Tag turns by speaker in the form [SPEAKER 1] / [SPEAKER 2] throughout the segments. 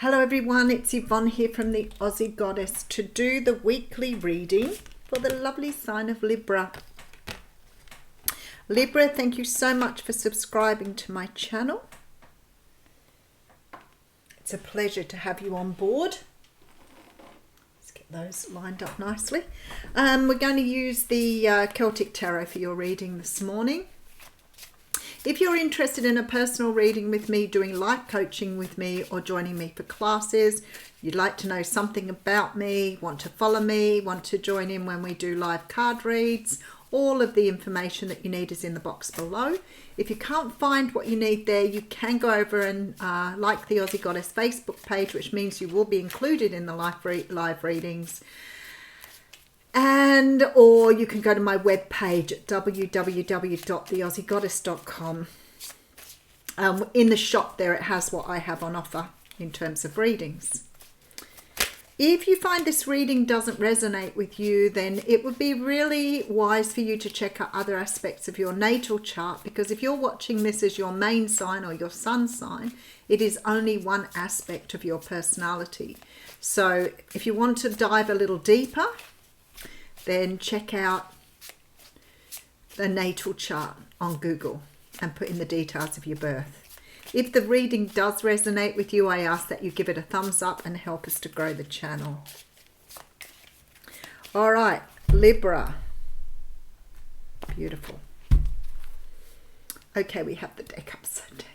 [SPEAKER 1] Hello everyone, it's Yvonne here from the Aussie Goddess to do the weekly reading for the lovely sign of Libra. Libra, thank you so much for subscribing to my channel. It's a pleasure to have you on board. Let's get those lined up nicely. We're going to use the Celtic Tarot for your reading this morning. If you're interested in a personal reading with me, doing life coaching with me, or joining me for classes, you'd like to know something about me, want to follow me, want to join in when we do live card reads, all of the information that you need is in the box below. If you can't find what you need there, you can go over and like the Aussie Goddess Facebook page, which means you will be included in the live readings. Or you can go to my webpage at www.theaussiegoddess.com. In the shop there, it has what I have on offer in terms of readings. If you find this reading doesn't resonate with you, then it would be really wise for you to check out other aspects of your natal chart, because if you're watching this as your main sign or your sun sign, it is only one aspect of your personality. So if you want to dive a little deeper, then check out the natal chart on Google and put in the details of your birth. If the reading does resonate with you, I ask that you give it a thumbs up and help us to grow the channel. All right, Libra. Beautiful. Okay, we have the deck upside down.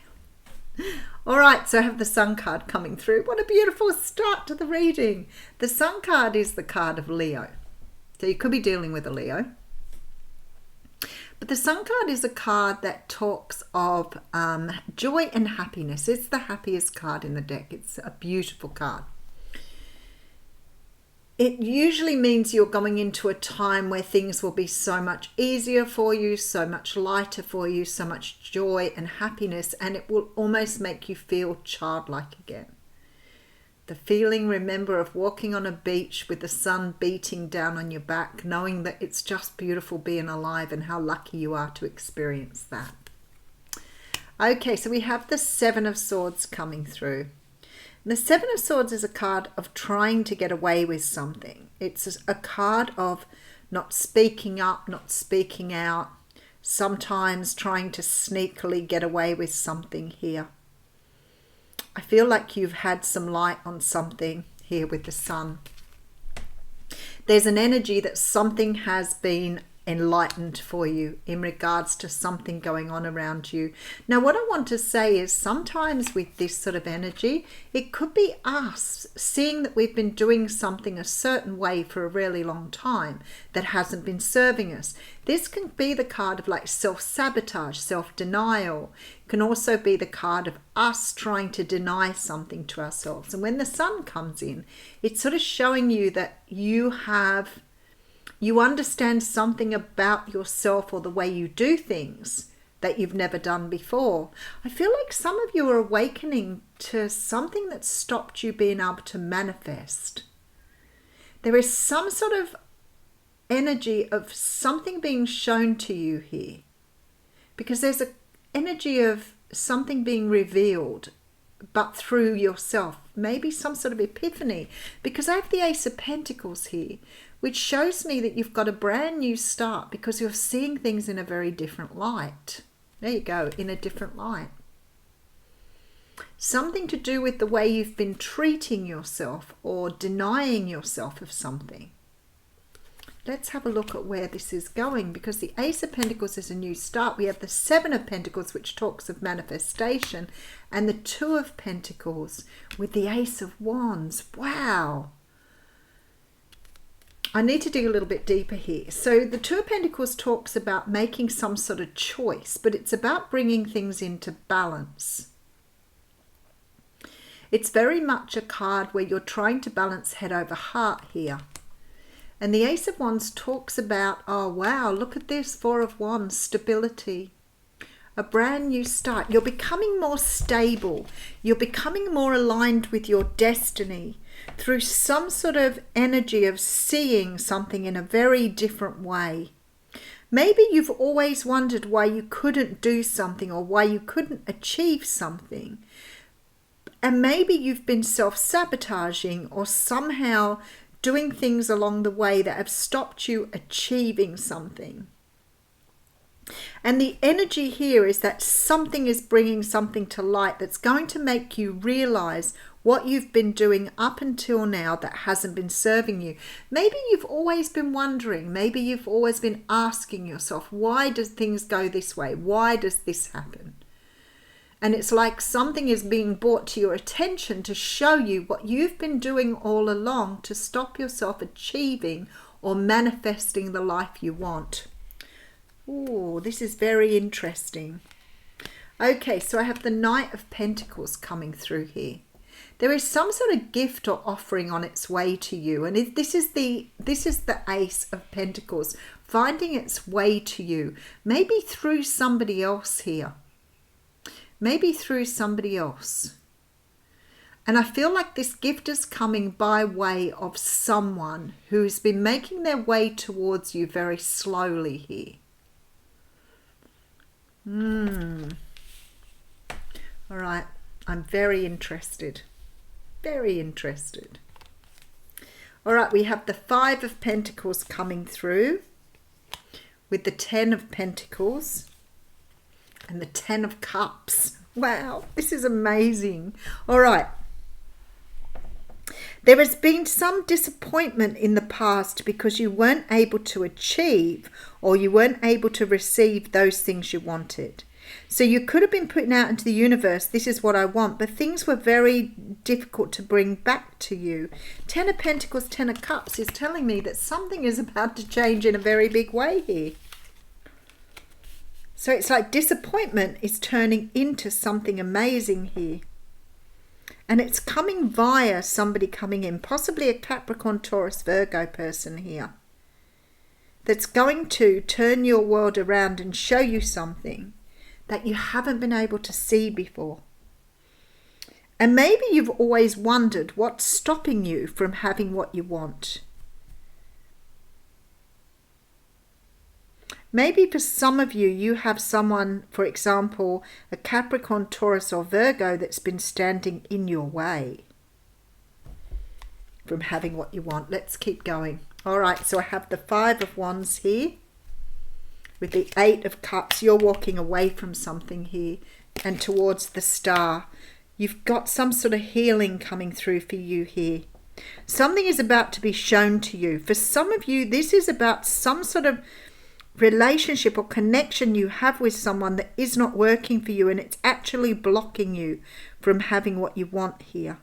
[SPEAKER 1] All right, so I have the Sun card coming through. What a beautiful start to the reading. The Sun card is the card of Leo. So you could be dealing with a Leo. But the Sun card is a card that talks of joy and happiness. It's the happiest card in the deck. It's a beautiful card. It usually means you're going into a time where things will be so much easier for you, so much lighter for you, so much joy and happiness, and it will almost make you feel childlike again. The feeling, remember, of walking on a beach with the sun beating down on your back, knowing that it's just beautiful being alive and how lucky you are to experience that. Okay, so we have the Seven of Swords coming through. And the Seven of Swords is a card of trying to get away with something. It's a card of not speaking up, not speaking out, sometimes trying to sneakily get away with something here. I feel like you've had some light on something here with the Sun. There's an energy that something has been enlightened for you in regards to something going on around you. Now, what I want to say is sometimes with this sort of energy, it could be us seeing that we've been doing something a certain way for a really long time that hasn't been serving us. This can be the card of like self-sabotage, self-denial. It can also be the card of us trying to deny something to ourselves. And when the Sun comes in, it's sort of showing you that you understand something about yourself or the way you do things that you've never done before. I feel like some of you are awakening to something that stopped you being able to manifest. There is some sort of energy of something being shown to you here, because there's an energy of something being revealed, but through yourself. Maybe some sort of epiphany, because I have the Ace of Pentacles here, which shows me that you've got a brand new start because you're seeing things in a very different light. There you go, in a different light. Something to do with the way you've been treating yourself or denying yourself of something. Let's have a look at where this is going, because the Ace of Pentacles is a new start. We have the Seven of Pentacles, which talks of manifestation, and the Two of Pentacles with the Ace of Wands. Wow. I need to dig a little bit deeper here. So the Two of Pentacles talks about making some sort of choice, but it's about bringing things into balance. It's very much a card where you're trying to balance head over heart here. And the Ace of Wands talks about, oh wow, look at this, Four of Wands, stability. A brand new start. You're becoming more stable. You're becoming more aligned with your destiny through some sort of energy of seeing something in a very different way. Maybe you've always wondered why you couldn't do something or why you couldn't achieve something. And maybe you've been self-sabotaging or somehow doing things along the way that have stopped you achieving something. And the energy here is that something is bringing something to light that's going to make you realize what you've been doing up until now that hasn't been serving you. Maybe you've always been wondering, maybe you've always been asking yourself, why does things go this way? Why does this happen? And it's like something is being brought to your attention to show you what you've been doing all along to stop yourself achieving or manifesting the life you want. Oh, this is very interesting. Okay, so I have the Knight of Pentacles coming through here. There is some sort of gift or offering on its way to you, and this is the Ace of Pentacles finding its way to you, maybe through somebody else here. Maybe through somebody else. And I feel like this gift is coming by way of someone who's been making their way towards you very slowly here. All right, I'm very interested. Very interested. All right, we have the Five of Pentacles coming through with the 10 of Pentacles. And the 10 of Cups. Wow, this is amazing. All right. There has been some disappointment in the past because you weren't able to achieve or you weren't able to receive those things you wanted. So you could have been putting out into the universe, this is what I want, but things were very difficult to bring back to you. 10 of Pentacles, 10 of Cups is telling me that something is about to change in a very big way here. So it's like disappointment is turning into something amazing here. And it's coming via somebody coming in, possibly a Capricorn, Taurus, Virgo person here. That's going to turn your world around and show you something that you haven't been able to see before. And maybe you've always wondered what's stopping you from having what you want. Maybe for some of you, you have someone, for example, a Capricorn, Taurus or Virgo that's been standing in your way from having what you want. Let's keep going. All right, so I have the Five of Wands here with the 8 of Cups. You're walking away from something here and towards the Star. You've got some sort of healing coming through for you here. Something is about to be shown to you. For some of you, this is about some sort of relationship or connection you have with someone that is not working for you and it's actually blocking you from having what you want here.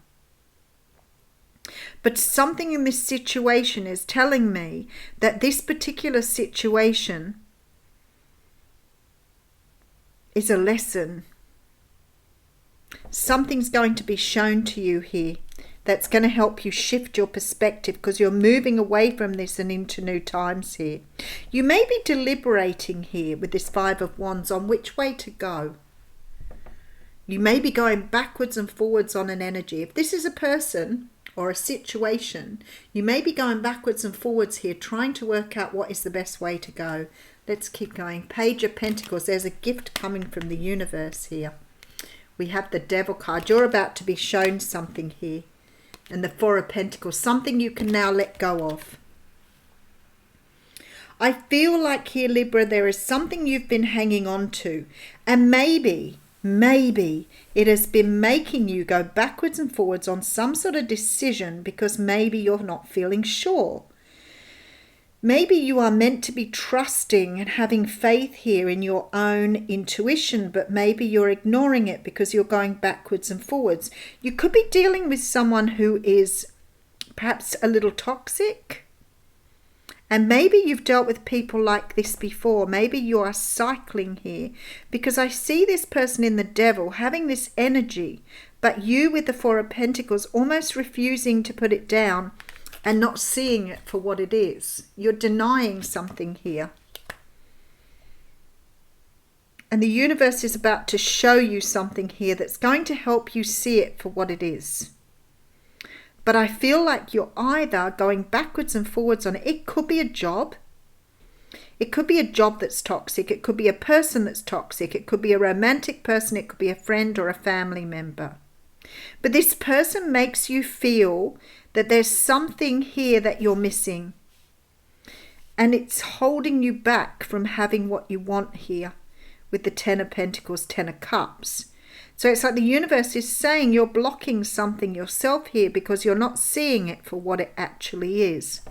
[SPEAKER 1] But something in this situation is telling me that this particular situation is a lesson. Something's going to be shown to you here that's going to help you shift your perspective because you're moving away from this and into new times here. You may be deliberating here with this Five of Wands on which way to go. You may be going backwards and forwards on an energy. If this is a person or a situation, you may be going backwards and forwards here trying to work out what is the best way to go. Let's keep going. Page of Pentacles. There's a gift coming from the universe here. We have the Devil card. You're about to be shown something here. And the Four of Pentacles, something you can now let go of. I feel like here, Libra, there is something you've been hanging on to. And maybe it has been making you go backwards and forwards on some sort of decision because maybe you're not feeling sure. Maybe you are meant to be trusting and having faith here in your own intuition, but maybe you're ignoring it because you're going backwards and forwards. You could be dealing with someone who is perhaps a little toxic. And maybe you've dealt with people like this before. Maybe you are cycling here because I see this person in the Devil having this energy, but you with the Four of Pentacles almost refusing to put it down and not seeing it for what it is. You're denying something here. And the universe is about to show you something here that's going to help you see it for what it is. But I feel like you're either going backwards and forwards on it. It could be a job. It could be a job that's toxic. It could be a person that's toxic. It could be a romantic person. It could be a friend or a family member. But this person makes you feel that there's something here that you're missing. And it's holding you back from having what you want here with the Ten of Pentacles, Ten of Cups. So it's like the universe is saying you're blocking something yourself here because you're not seeing it for what it actually is.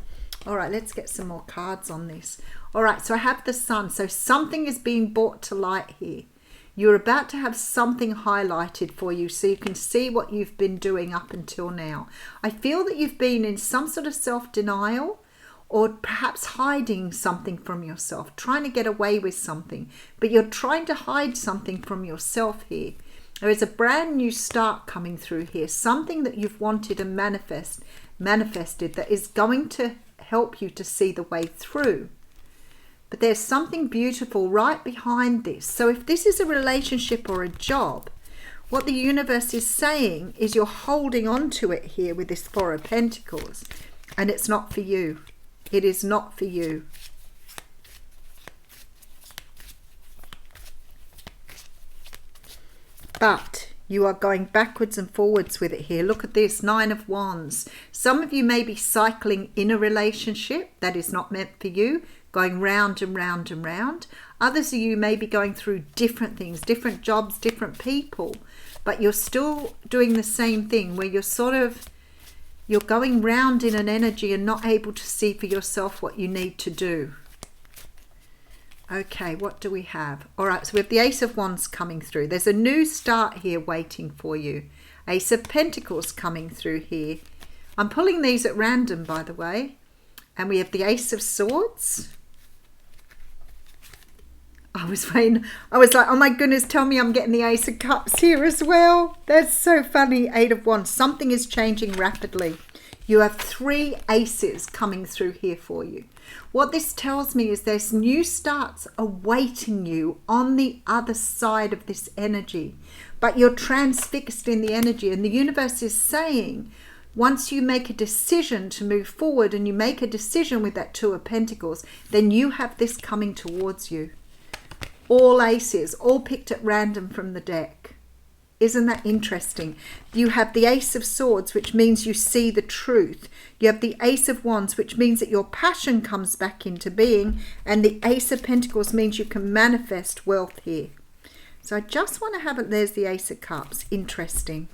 [SPEAKER 1] All right, let's get some more cards on this. All right, so I have the Sun. So something is being brought to light here. You're about to have something highlighted for you so you can see what you've been doing up until now. I feel that you've been in some sort of self-denial, or perhaps hiding something from yourself, trying to get away with something, but you're trying to hide something from yourself here. There is a brand new start coming through here, something that you've wanted and manifested that is going to help you to see the way through. But there's something beautiful right behind this. So if this is a relationship or a job, what the universe is saying is you're holding on to it here with this Four of Pentacles, and it's not for you. It is not for you. But you are going backwards and forwards with it here. Look at this, Nine of Wands. Some of you may be cycling in a relationship that is not meant for you, going round and round and round. Others of you may be going through different things, different jobs, different people, but you're still doing the same thing where you're going round in an energy and not able to see for yourself what you need to do. Okay, what do we have? All right, so we have the Ace of Wands coming through. There's a new start here waiting for you. Ace of Pentacles coming through here. I'm pulling these at random, by the way. And we have the Ace of Swords. I was like, oh my goodness, tell me I'm getting the Ace of Cups here as well. That's so funny. Eight of Wands. Something is changing rapidly. You have 3 aces coming through here for you. What this tells me is there's new starts awaiting you on the other side of this energy. But you're transfixed in the energy. And the universe is saying, once you make a decision to move forward and you make a decision with that Two of Pentacles, then you have this coming towards you. All aces, all picked at random from the deck. Isn't that interesting? You have the Ace of Swords, which means you see the truth. You have the Ace of Wands, which means that your passion comes back into being. And the Ace of Pentacles means you can manifest wealth here. So I just want to have it. There's the Ace of Cups. Interesting.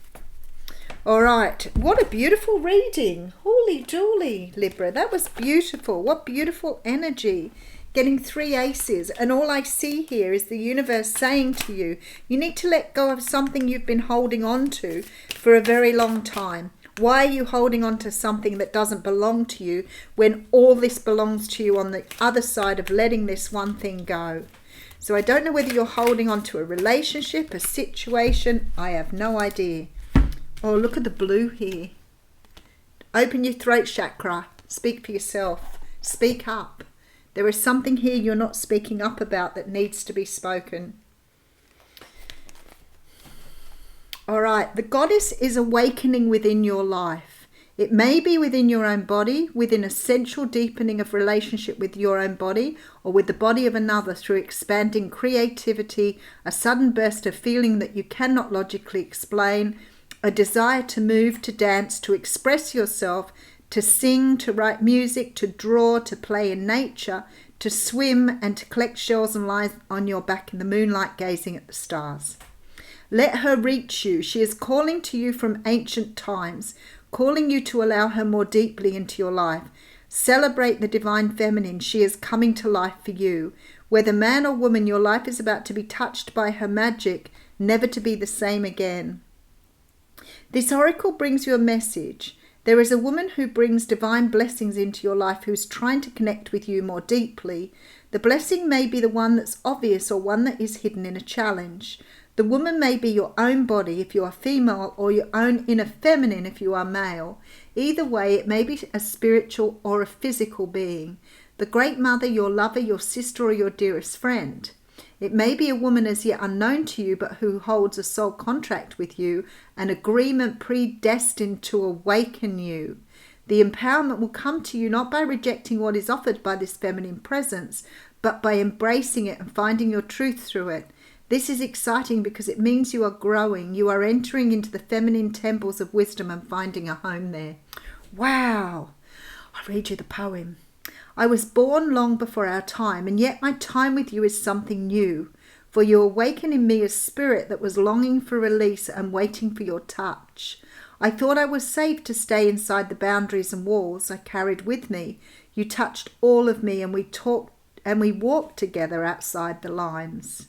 [SPEAKER 1] All right. What a beautiful reading. Holy dooly, Libra. That was beautiful. What beautiful energy. Getting 3 aces, and all I see here is the universe saying to you, you need to let go of something you've been holding on to for a very long time. Why are you holding on to something that doesn't belong to you when all this belongs to you on the other side of letting this one thing go? So I don't know whether you're holding on to a relationship, a situation. I have no idea. Oh, look at the blue here. Open your throat chakra. Speak for yourself. Speak up. There is something here you're not speaking up about that needs to be spoken. All right, the goddess is awakening within your life. It may be within your own body, within a sensual deepening of relationship with your own body, or with the body of another through expanding creativity, a sudden burst of feeling that you cannot logically explain, a desire to move, to dance, to express yourself, to sing, to write music, to draw, to play in nature, to swim, and to collect shells and lie on your back in the moonlight gazing at the stars. Let her reach you. She is calling to you from ancient times, calling you to allow her more deeply into your life. Celebrate the divine feminine. She is coming to life for you. Whether man or woman, your life is about to be touched by her magic, never to be the same again. This oracle brings you a message. There is a woman who brings divine blessings into your life who's trying to connect with you more deeply. The blessing may be the one that's obvious or one that is hidden in a challenge. The woman may be your own body if you are female, or your own inner feminine if you are male. Either way, it may be a spiritual or a physical being. The Great Mother, your lover, your sister, or your dearest friend. It may be a woman as yet unknown to you, but who holds a soul contract with you, an agreement predestined to awaken you. The empowerment will come to you not by rejecting what is offered by this feminine presence, but by embracing it and finding your truth through it. This is exciting because it means you are growing. You are entering into the feminine temples of wisdom and finding a home there. Wow. I'll read you the poem. I was born long before our time, and yet my time with you is something new. For you awaken in me a spirit that was longing for release and waiting for your touch. I thought I was safe to stay inside the boundaries and walls I carried with me. You touched all of me, and we talked and we walked together outside the lines.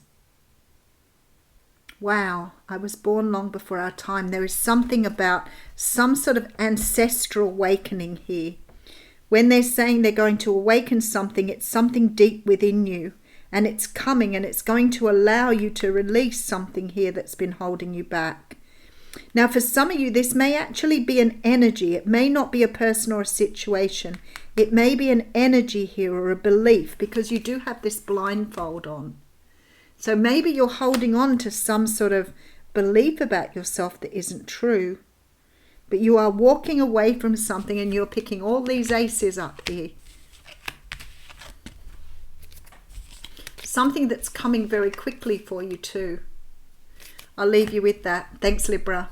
[SPEAKER 1] Wow, I was born long before our time. There is something about some sort of ancestral awakening here. When they're saying they're going to awaken something, it's something deep within you, and it's coming, and it's going to allow you to release something here that's been holding you back. Now, for some of you, this may actually be an energy. It may not be a person or a situation. It may be an energy here or a belief, because you do have this blindfold on. So maybe you're holding on to some sort of belief about yourself that isn't true. But you are walking away from something, and you're picking all these aces up here. Something that's coming very quickly for you too. I'll leave you with that. Thanks, Libra.